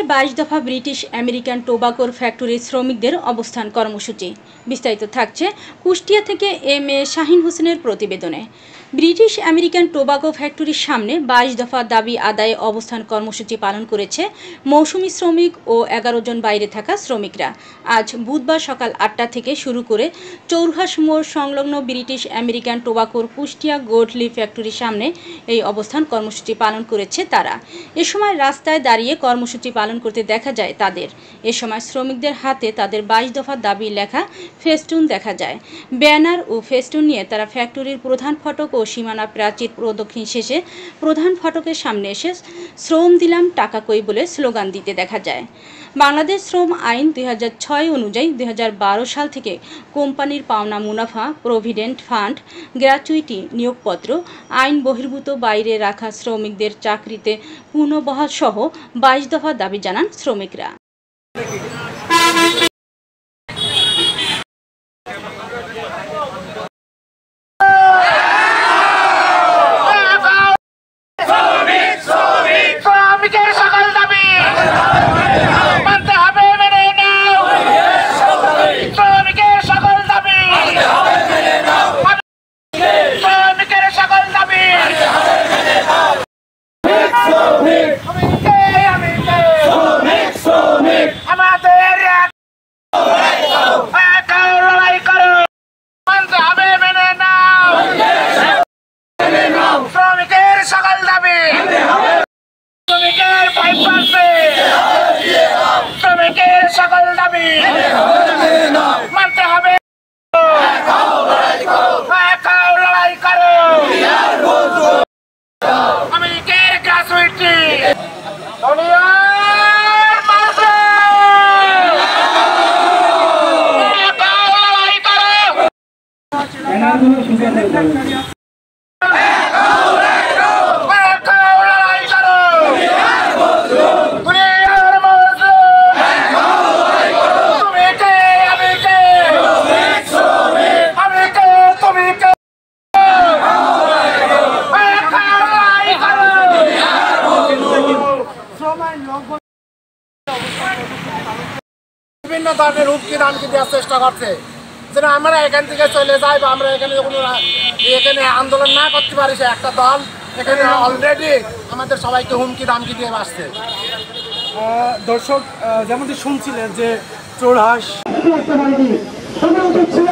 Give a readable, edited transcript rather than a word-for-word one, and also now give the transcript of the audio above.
22 দফা British American টোবাকোর ফ্যাক্টরির শ্রমিকদের অবস্থান কর্মসূচি। বিস্তারিত থাকছে কুষ্টিয়া থেকে এম এ শাহিন হোসেনের প্রতিবেদনে। ব্রিটিশ আমেরিকান টোবাকো ফ্যাক্টরির সামনে 22 দফা দাবি আদায়ে অবস্থান কর্মসূচি পালন করেছে মৌসুমি শ্রমিক ও 11 জন বাইরে থাকা শ্রমিকরা। আজ বুধবার সকাল 8টা থেকে শুরু করে চৌরহাস মোড় সংলগ্ন ব্রিটিশ আমেরিকান টোবাকোর কুষ্টিয়া গোল্ডলি ফ্যাক্টরির সামনে এই অবস্থান কর্মসূচি পালন করেছে তারা। এ সময় রাস্তায় দাঁড়িয়ে কর্মসূচি পালন করতে দেখা যায় তাদের। এ সময় শ্রমিকদের হাতে তাদের 22 দফা দাবি লেখা ফেস্টুন দেখা যায়। ব্যানার ও ফেস্টুন নিয়ে তারা ফ্যাক্টরির প্রধান ফটক ও সীমানা প্রাচীর প্রদক্ষিণ শেষে প্রধান ফটকের সামনে এসে শ্রম দিলাম টাকা কই বলে স্লোগান দিতে দেখা যায়। বাংলাদেশ শ্রম আইন 2006 অনুযায়ী 2012 সাল থেকে কোম্পানির পাওনা মুনাফা, প্রভিডেন্ট ফান্ড, গ্র্যাচুইটি, নিয়োগপত্র, আইন বহির্ভূত বাইরে রাখা শ্রমিকদের চাকরিতে পুনর্বহাল সহ 22 দফা দাবি জানান শ্রমিকরা। বিভিন্ন ধরনের হুমকি দামকি দেওয়ার চেষ্টা করছে, যেন আমরা এখান থেকে চলে যাই বা আমরা এখানে এখানে আন্দোলন না করতে পারি। সে একটা দল এখানে অলরেডি আমাদের সবাইকে হুমকি দামকি দিয়ে আসছে। দর্শক যেমনটি শুনছিলেন যে চৌরহাস ছিল